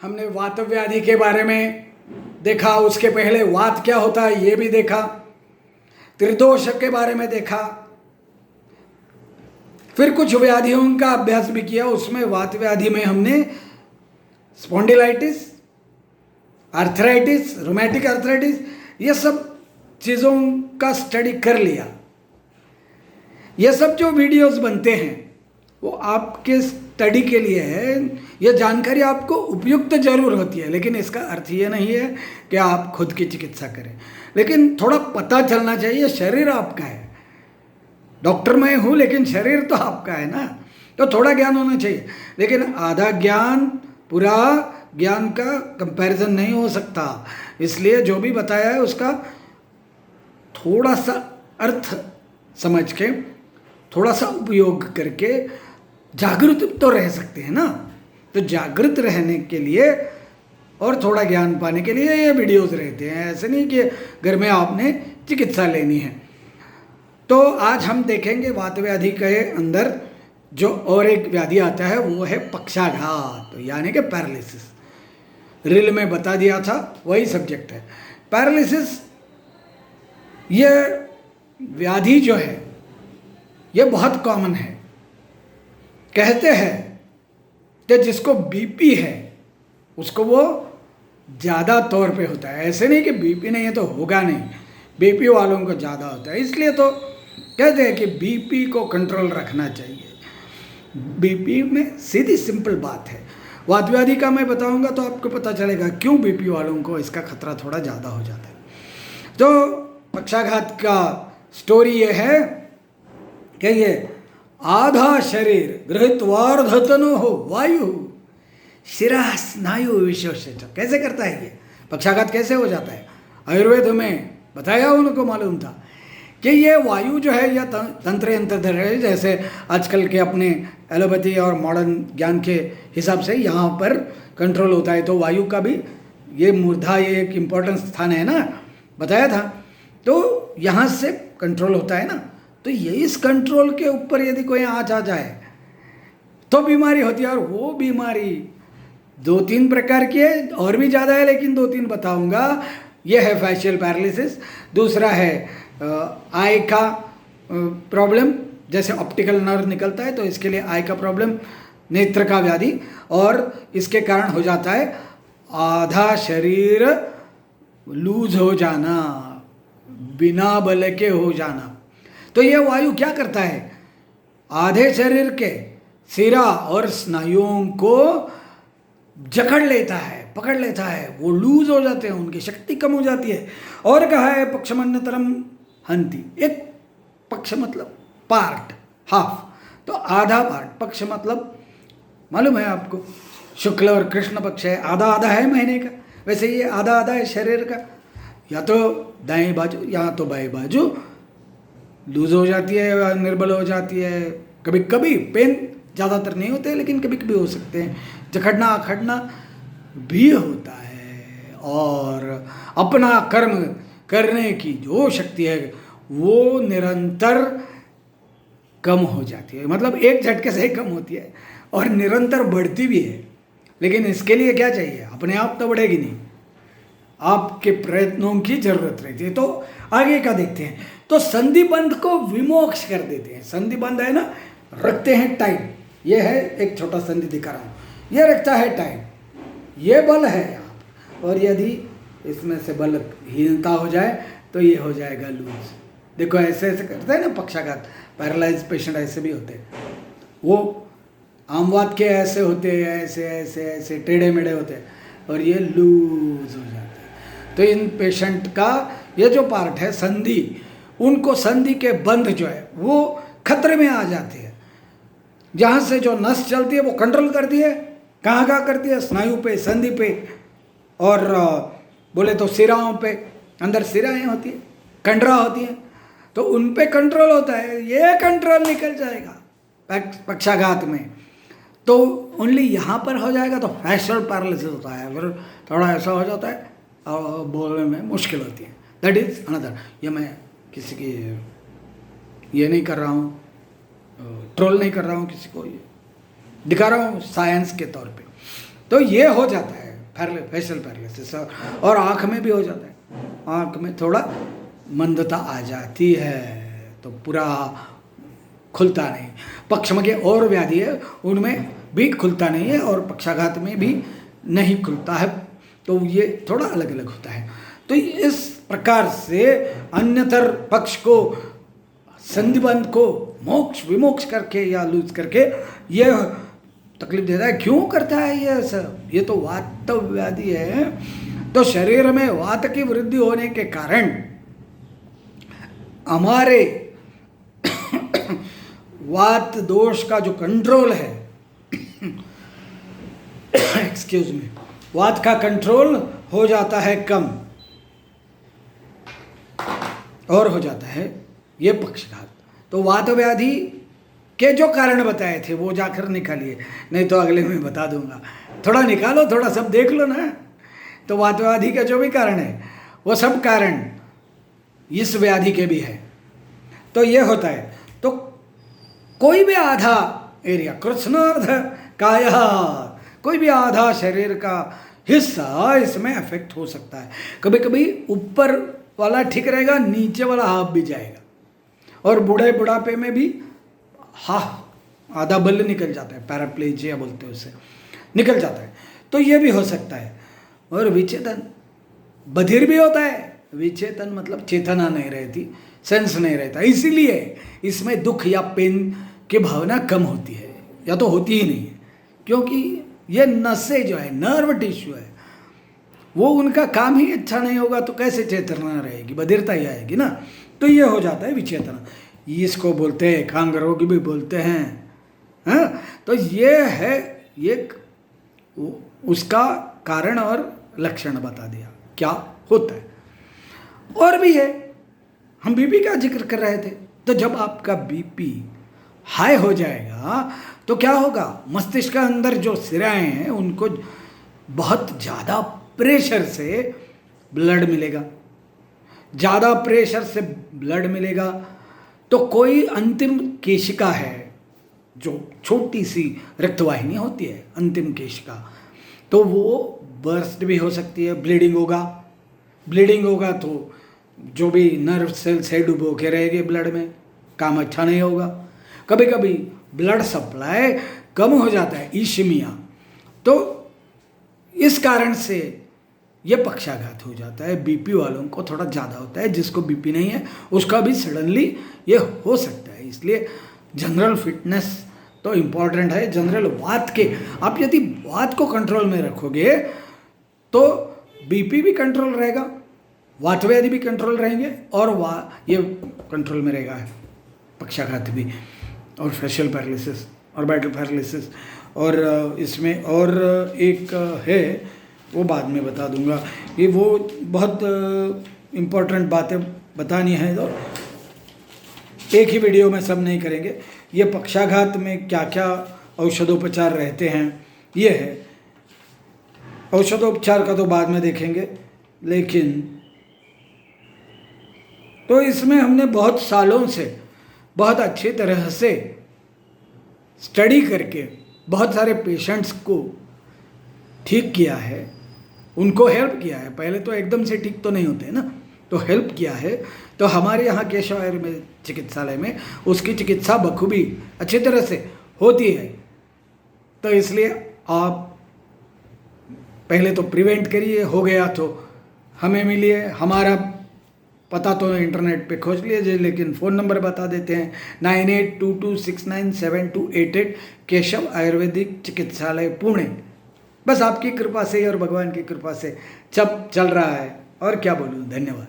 हमने वात व्याधि के बारे में देखा, उसके पहले वात क्या होता है ये भी देखा, त्रिदोष के बारे में देखा, फिर कुछ व्याधियों का अभ्यास भी किया। उसमें वात व्याधि में हमने स्पॉन्डिलाइटिस, आर्थराइटिस, रोमैटिक आर्थराइटिस, ये सब चीज़ों का स्टडी कर लिया। ये सब जो वीडियोस बनते हैं वो आपके स्टडी के लिए है। ये जानकारी आपको उपयुक्त जरूर होती है, लेकिन इसका अर्थ ये नहीं है कि आप खुद की चिकित्सा करें। लेकिन थोड़ा पता चलना चाहिए, शरीर आपका है। डॉक्टर मैं हूँ लेकिन शरीर तो आपका है ना, तो थोड़ा ज्ञान होना चाहिए। लेकिन आधा ज्ञान पूरा ज्ञान का कंपैरिजन नहीं हो सकता। इसलिए जो भी बताया है उसका थोड़ा सा अर्थ समझ के, थोड़ा सा उपयोग करके जागृत तो रह सकते हैं ना। तो जागृत रहने के लिए और थोड़ा ज्ञान पाने के लिए ये वीडियोस रहते हैं। ऐसे नहीं कि घर में आपने चिकित्सा लेनी है। तो आज हम देखेंगे वात व्याधि के अंदर जो और एक व्याधि आता है वो है पक्षाघात, यानी कि पैरालिसिस। रील में बता दिया था, वही सब्जेक्ट है पैरालिसिस। ये व्याधि जो है ये बहुत कॉमन है। कहते हैं कि जिसको बीपी है उसको वो ज़्यादा तौर पे होता है। ऐसे नहीं कि बीपी नहीं है तो होगा नहीं, बीपी वालों को ज़्यादा होता है। इसलिए तो कहते हैं कि बीपी को कंट्रोल रखना चाहिए। बीपी में सीधी सिंपल बात है। वात व्याधि का मैं बताऊंगा तो आपको पता चलेगा क्यों बीपी वालों को इसका खतरा थोड़ा ज़्यादा हो जाता है। तो पक्षाघात का स्टोरी ये है कि ये आधा शरीर गृहीत्वार्धतनु हो वायु शिरा स्नायु विशेष। कैसे करता है ये पक्षाघात, कैसे हो जाता है? आयुर्वेद में बताया, उनको मालूम था कि ये वायु जो है यह तंत्र यंत्र है। जैसे आजकल के अपने एलोपैथी और मॉडर्न ज्ञान के हिसाब से यहाँ पर कंट्रोल होता है। तो वायु का भी ये मूर्धा, ये एक इम्पोर्टेंट स्थान है ना, बताया था। तो यहाँ से कंट्रोल होता है ना। तो ये इस कंट्रोल के ऊपर यदि कोई आँच आ जाए तो बीमारी होती है। और वो बीमारी 2-3 प्रकार की है, और भी ज़्यादा है लेकिन 2-3 बताऊंगा। ये है फैशियल पैरालिसिस, दूसरा है आई का प्रॉब्लम, जैसे ऑप्टिकल नर्व निकलता है तो इसके लिए आई का प्रॉब्लम, नेत्र का व्याधि, और इसके कारण हो जाता है आधा शरीर लूज हो जाना, बिना बल के हो जाना। तो ये वायु क्या करता है? आधे शरीर के सिरा और स्नायुओं को जकड़ लेता है, पकड़ लेता है। वो लूज हो जाते हैं, उनकी शक्ति कम हो जाती है। और कहा है पक्षमन्यतरम हंति। एक पक्ष मतलब पार्ट, हाफ, तो आधा पार्ट। पक्ष मतलब मालूम है आपको, शुक्ल और कृष्ण पक्ष है, आधा आधा है महीने का। वैसे ये आधा आधा है शरीर का, या तो दाएं बाजू या तो बाएं बाजू लूज हो जाती है, निर्बल हो जाती है। कभी कभी पेन ज़्यादातर नहीं होते लेकिन कभी कभी हो सकते हैं। जकड़ना अखड़ना भी होता है। और अपना कर्म करने की जो शक्ति है वो निरंतर कम हो जाती है। मतलब एक झटके से ही कम होती है और निरंतर बढ़ती भी है। लेकिन इसके लिए क्या चाहिए? अपने आप तो बढ़ेगी नहीं, आपके प्रयत्नों की जरूरत रहती है। तो आगे का देखते हैं। तो संधिबंध को विमोक्ष कर देते हैं। संधिबंध है ना, रखते हैं टाइट। ये है एक छोटा संधि दिखा रहा हूँ, ये रखता है टाइट, ये बल है यहाँ। और यदि इसमें से बल हीनता हो जाए तो ये हो जाएगा लूज। देखो ऐसे ऐसे करते हैं ना पक्षाघात, पैरालाइज पेशेंट ऐसे भी होते हैं। वो आमवात के ऐसे होते हैं, ऐसे ऐसे ऐसे टेढ़े मेढ़े होते हैं, और ये लूज हो जाते हैं। तो इन पेशेंट का ये जो पार्ट है संधि, उनको संधि के बंध जो है वो खतरे में आ जाते हैं। जहाँ से जो नस चलती है वो कंट्रोल करती है, कहाँ कहाँ करती है? स्नायु पे, संधि पे, और बोले तो सिराओं पे। अंदर सिराएँ होती है, कंडरा होती है, तो उन पे कंट्रोल होता है। ये कंट्रोल निकल जाएगा पक्षाघात में तो ओनली यहाँ पर हो जाएगा तो फैशियल पैरालिसिस होता है। अगर थोड़ा ऐसा हो जाता है और बोलने में मुश्किल होती है। That is another. ये मैं किसी की ये नहीं कर रहा हूँ, ट्रोल नहीं कर रहा हूँ किसी को, ये दिखा रहा हूँ साइंस के तौर पे। तो ये हो जाता है फेशियल पैरालिसिस, और आँख में भी हो जाता है, आँख में थोड़ा मंदता आ जाती है, तो पूरा खुलता नहीं। पक्षम के और व्याधि है उनमें भी खुलता नहीं है और पक्षाघात में भी नहीं खुलता है, तो ये थोड़ा अलग अलग होता है। तो इस प्रकार से अन्यतर पक्ष को, संधिबंध को मोक्ष विमोक्ष करके या लूज करके ये तकलीफ देता है। क्यों करता है ये सब? ये तो वात व्याधि है, तो शरीर में वात की वृद्धि होने के कारण हमारे वात दोष का जो कंट्रोल है एक्सक्यूज मी, वात का कंट्रोल हो जाता है कम और हो जाता है ये पक्षघात। तो वात व्याधि के जो कारण बताए थे वो जाकर निकालिए, नहीं तो अगले में बता दूंगा। थोड़ा निकालो, थोड़ा सब देख लो ना। तो वात व्याधि का जो भी कारण है वो सब कारण इस व्याधि के भी है। तो ये होता है, तो कोई भी आधा एरिया, कृष्णार्ध काया, कोई भी आधा शरीर का हिस्सा इसमें अफेक्ट हो सकता है। कभी कभी ऊपर वाला ठीक रहेगा, नीचे वाला हाफ भी जाएगा, और बुढ़ापे में भी आधा बल निकल जाता है, पैराप्लेजिया बोलते हैं उसे, निकल जाता है। तो ये भी हो सकता है। और विचेतन बधिर भी होता है। विचेतन मतलब चेतना नहीं रहती, सेंस नहीं रहता, इसीलिए इसमें दुख या पेन की भावना कम होती है, या तो होती ही नहीं है, क्योंकि ये नसें जो है, नर्व टिश्यू है, वो उनका काम ही अच्छा नहीं होगा तो कैसे चेतना रहेगी, बधिरता ही आएगी ना। तो ये हो जाता है विचेतना। इसको बोलते हैं एकांग रोग भी बोलते हैं, हाँ। तो ये है, ये उसका कारण और लक्षण बता दिया क्या होता है। और भी है, हम बीपी का जिक्र कर रहे थे। तो जब आपका बीपी हाई हो जाएगा तो क्या होगा, मस्तिष्क के अंदर जो सिराएं हैं उनको बहुत ज़्यादा प्रेशर से ब्लड मिलेगा। ज़्यादा प्रेशर से ब्लड मिलेगा तो कोई अंतिम केशिका है, जो छोटी सी रक्तवाहिनी होती है, अंतिम केशिका, तो वो बर्स्ट भी हो सकती है, ब्लीडिंग होगा। ब्लीडिंग होगा तो जो भी नर्व सेल्स है डुबो के रहेंगे ब्लड में, काम अच्छा नहीं होगा। कभी कभी ब्लड सप्लाई कम हो जाता है, इश्मिया, तो इस कारण से ये पक्षाघात हो जाता है। बीपी वालों को थोड़ा ज़्यादा होता है, जिसको बीपी नहीं है उसका भी सडनली ये हो सकता है। इसलिए जनरल फिटनेस तो इम्पॉर्टेंट है। जनरल वात के, आप यदि वात को कंट्रोल में रखोगे तो बीपी भी कंट्रोल रहेगा, वात व्याधि भी कंट्रोल रहेंगे, और ये कंट्रोल में रहेगा पक्षाघात भी, और फेशियल पैरालिसिस और बैटल पैरालिसिस। और इसमें और एक है, वो बाद में बता दूंगा। ये वो बहुत इम्पोर्टेंट बातें बतानी है, तो एक ही वीडियो में सब नहीं करेंगे। ये पक्षाघात में क्या क्या औषधोपचार रहते हैं, ये है। औषधोपचार का तो बाद में देखेंगे, लेकिन तो इसमें हमने बहुत सालों से बहुत अच्छी तरह से स्टडी करके बहुत सारे पेशेंट्स को ठीक किया है, उनको हेल्प किया है। पहले तो एकदम से ठीक तो नहीं होते ना, तो हेल्प किया है। तो हमारे यहाँ केशव आयुर्वेद चिकित्सालय में उसकी चिकित्सा बखूबी अच्छी तरह से होती है। तो इसलिए आप पहले तो प्रिवेंट करिए, हो गया तो हमें मिलिए। हमारा पता तो इंटरनेट पे खोज लीजिए, लेकिन फ़ोन नंबर बता देते हैं 9822697288, केशव आयुर्वेदिक चिकित्सालय पुणे। बस आपकी कृपा से और भगवान की कृपा से सब चल रहा है, और क्या बोलूँ, धन्यवाद।